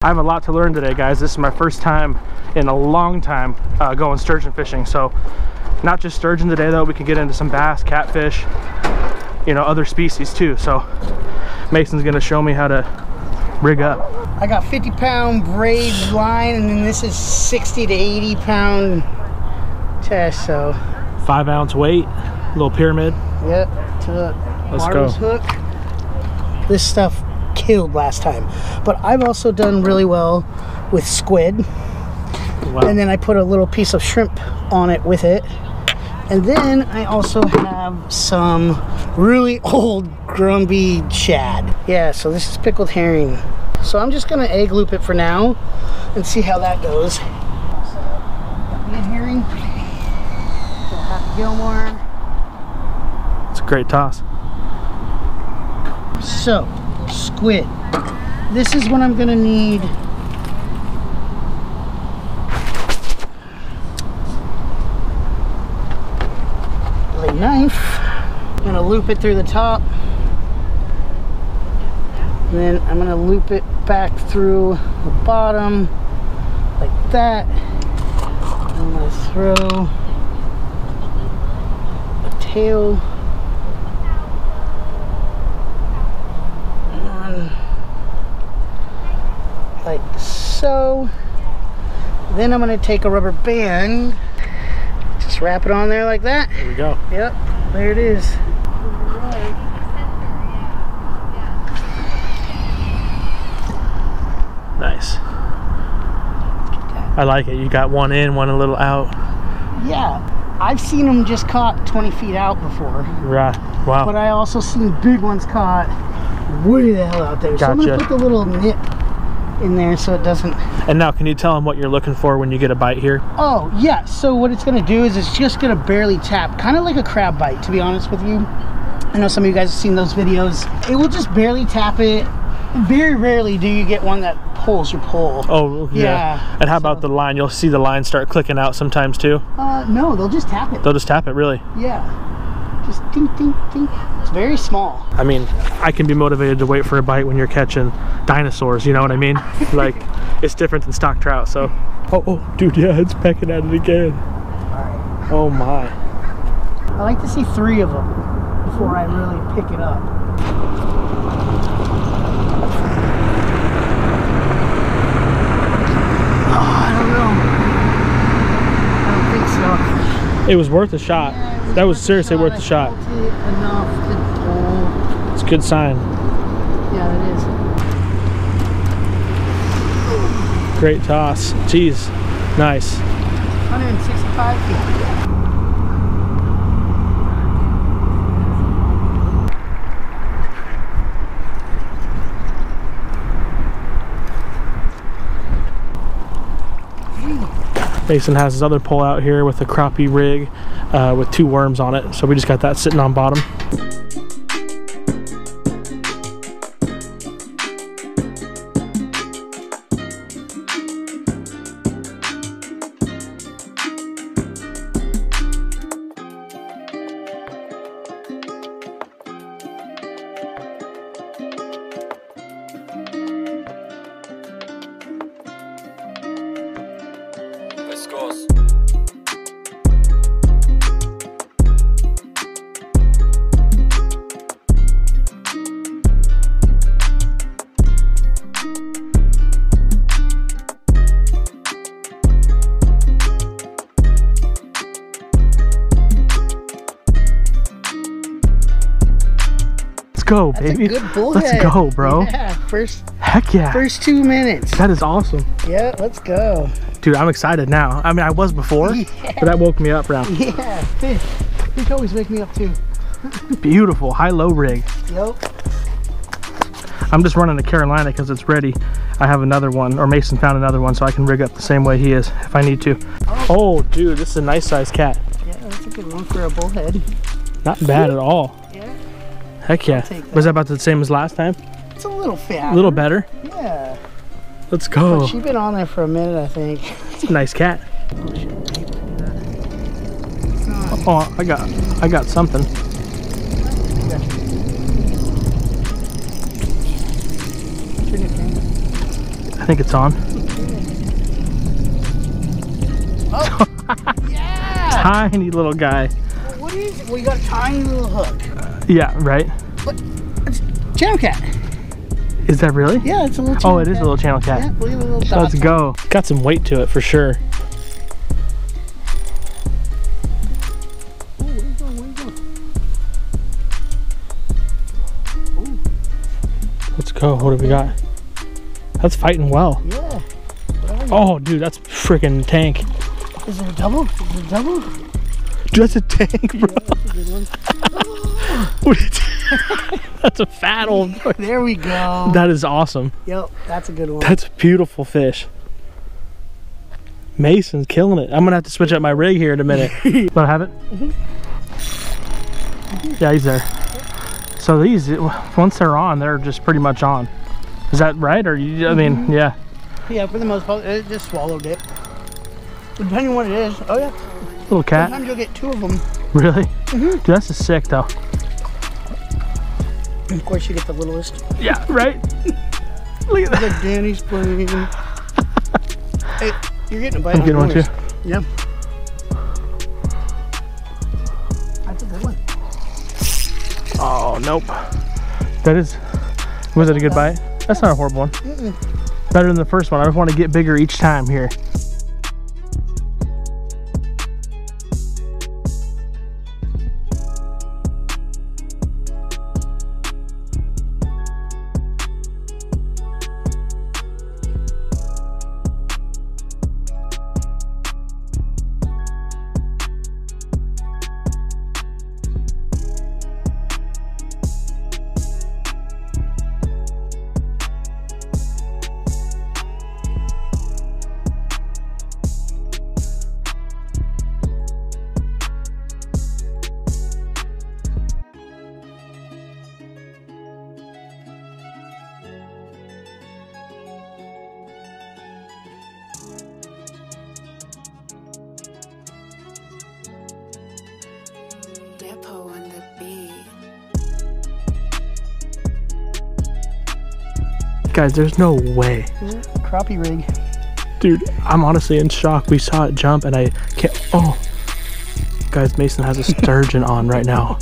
I have a lot to learn today, guys. This is my first time in a long time going sturgeon fishing. So not just sturgeon today though, we can get into some bass, catfish, you know, other species too. So Mason's gonna show me how to rig up. I got 50-pound braid line, and then this is 60 to 80-pound test. So 5-ounce weight, little pyramid. Yep, to the marbles hook. This stuff killed last time, but I've also done really well with squid. Wow. And then I put a little piece of shrimp on it with it, and then I also have some really old grumpy shad. Yeah, so this is pickled herring. So I'm just gonna egg loop it for now and see how that goes. So got me a herring, half a gilmore. It's a great toss. So squid, this is what I'm gonna need. A knife. I'm gonna loop it through the top, and then I'm gonna loop it back through the bottom like that. I'm gonna throw a tail like so. Then I'm going to take a rubber band, just wrap it on there like that. There we go. Yep, there it is. Nice. I like it. You got one in, one a little out. Yeah, I've seen them just caught 20 feet out before. Right. Wow. But I also seen big ones caught way the hell out there. Gotcha. So I'm going to put the little nip in there so it doesn't. And now can you tell them what you're looking for when you get a bite here? Oh yeah, so what it's going to do is it's just going to barely tap, kind of like a crab bite, to be honest with you. I know some of you guys have seen those videos. It will just barely tap it. Very rarely do you get one that pulls your pole. Oh yeah. And how about the line? You'll see the line start clicking out sometimes too? No, they'll just tap it. They'll just tap it, really? Yeah. Just ding, ding, ding. It's very small. I mean, I can be motivated to wait for a bite when you're catching dinosaurs, you know what I mean? Like, it's different than stock trout, so. Oh, dude, yeah, it's pecking at it again. All right. Oh my. I like to see 3 of them before I really pick it up. Oh, I don't know. I don't think so. It was worth a shot. Yeah, that was seriously worth a shot. Enough to pull. It's a good sign. Yeah, it is. Great toss. Jeez. Nice. 165 feet. Mason has his other pole out here with a crappie rig with 2 worms on it. So we just got that sitting on bottom. Byscorez. Let's go, baby. That's a good bullhead. Let's go, bro. Yeah, Heck yeah. First 2 minutes. That is awesome. Yeah, let's go. Dude, I'm excited now. I mean, I was before, but that woke me up, round. Yeah, fish always wake me up too. Beautiful, high-low rig. Yep. I'm just running to Carolina because it's ready. I have another one, or Mason found another one, so I can rig up the same way he is if I need to. Oh, dude, this is a nice sized cat. Yeah, that's a good one for a bullhead. Not bad at all. Yeah. Heck yeah. Was that about the same as last time? It's a little fat. A little better? Yeah. Let's go. But she's been on there for a minute, I think. It's a nice cat. Oh, I got something. think it's on. Oh, yeah! Tiny little guy. What is it? Well, you got a tiny little hook. Yeah, right? What? It's channel cat. Is that really? Yeah, it's a little channel cat. Oh, it is a little channel cat. Yeah, look at the little dots. Let's go. Got some weight to it for sure. Oh, where you going? Where you going? Let's go. What have we got? That's fighting well. Yeah. Oh, dude, that's freaking tank. Is there a double? Is there a double? Dude, that's a tank, bro. Yeah, that's a good one. That's a fat old boy. There we go. That is awesome. Yep, that's a good one. That's a beautiful fish. Mason's killing it. I'm gonna have to switch up my rig here in a minute. Let I have it? Yeah, he's there. So these, once they're on, they're just pretty much on. Is that right? Or you, I mean, yeah. Yeah, for the most part, it just swallowed it. Depending on what it is. Oh yeah. Little cat. Sometimes you'll get 2 of them. Really? Dude, that's just sick though. And of course you get the littlest. Yeah, right? Look at that. Like Danny's playing. Hey, you're getting a bite. I'm getting one too. Yeah. That's a good one. Oh, nope. That is, was it a good bite? That's not a horrible one. Better than the first one. I just want to get bigger each time here. Depo on the beat. Guys, there's no way. Crappie rig. Dude, I'm honestly in shock. We saw it jump and I can't, oh. Guys, Mason has a sturgeon on right now.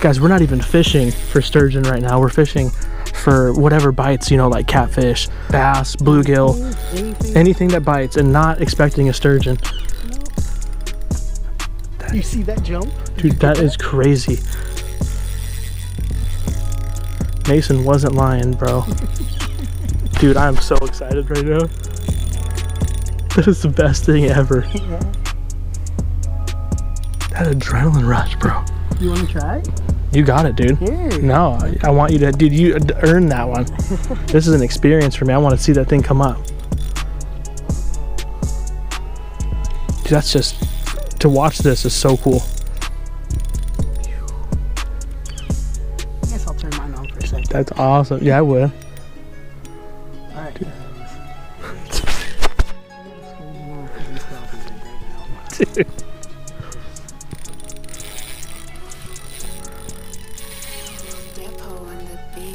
Guys, we're not even fishing for sturgeon right now. We're fishing for whatever bites, you know, like catfish, bass, bluegill, anything that bites, and not expecting a sturgeon. You see that jump? Dude, that is crazy. Mason wasn't lying, bro. Dude, I'm so excited right now. That is the best thing ever. Yeah. That adrenaline rush, bro. You want to try it? You got it, dude. Here. No, I want you to, dude, you earned that one. This is an experience for me. I want to see that thing come up. Dude, that's just, to watch this is so cool. I guess I'll turn mine on for a second. That's awesome. Yeah, I would. Alright. Dude.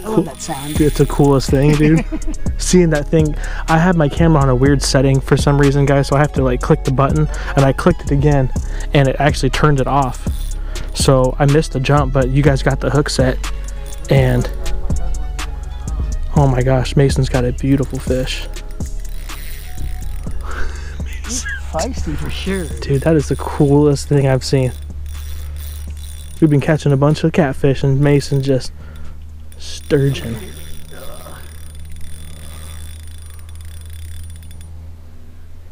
I love that sound. Dude, it's the coolest thing, dude. Seeing that thing, I have my camera on a weird setting for some reason, guys, so I have to like click the button, and I clicked it again and it actually turned it off. So I missed the jump, but you guys got the hook set, and oh my gosh, Mason's got a beautiful fish. Feisty for sure. Dude, that is the coolest thing I've seen. We've been catching a bunch of catfish and Mason just sturgeon.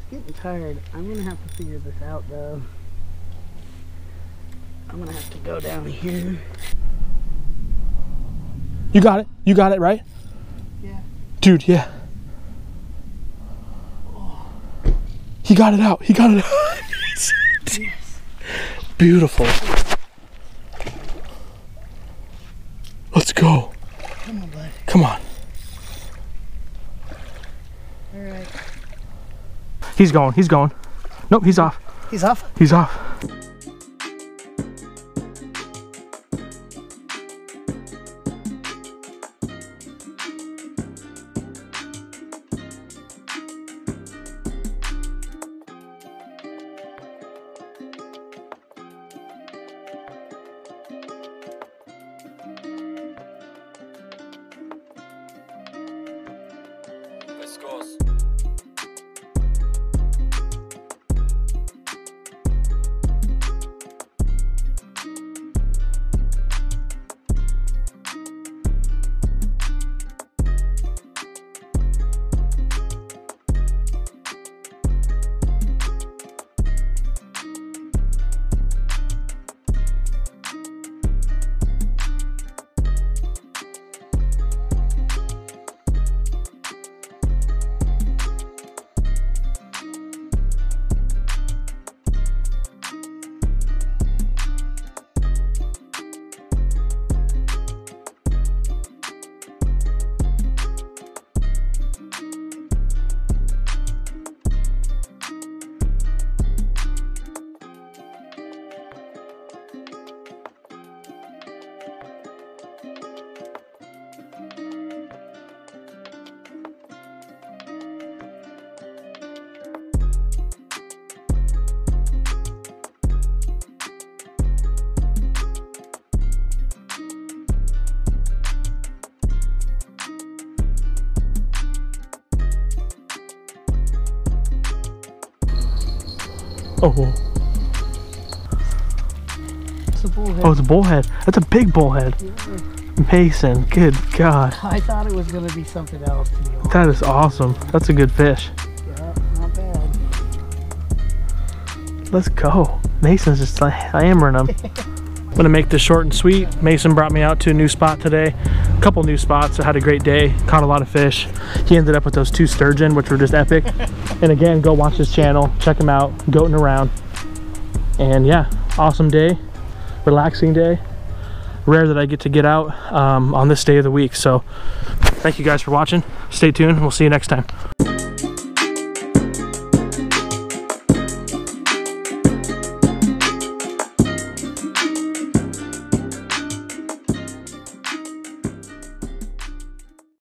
Getting tired. I'm gonna have to figure this out though. I'm gonna have to go down here. You got it. You got it, right? Yeah. Dude, yeah. Oh. He got it out. He got it out. Yes. Beautiful. Let's go. Come on, bud. Come on. Alright. He's going. He's going. Nope, he's off. He's off? He's off. byscorez. Oh. It's a bullhead. Oh, it's a bullhead. That's a big bullhead. Yeah. Mason, good God. I thought it was going to be something else, to be honest. That is awesome. That's a good fish. Yeah, not bad. Let's go. Mason's just like hammering them. I'm gonna make this short and sweet. Mason brought me out to a new spot today. A couple new spots. I had a great day. Caught a lot of fish. He ended up with those 2 sturgeon, which were just epic. And again, go watch his channel. Check him out. GoatinAround. And yeah, awesome day. Relaxing day. Rare that I get to get out on this day of the week. So thank you guys for watching. Stay tuned. We'll see you next time.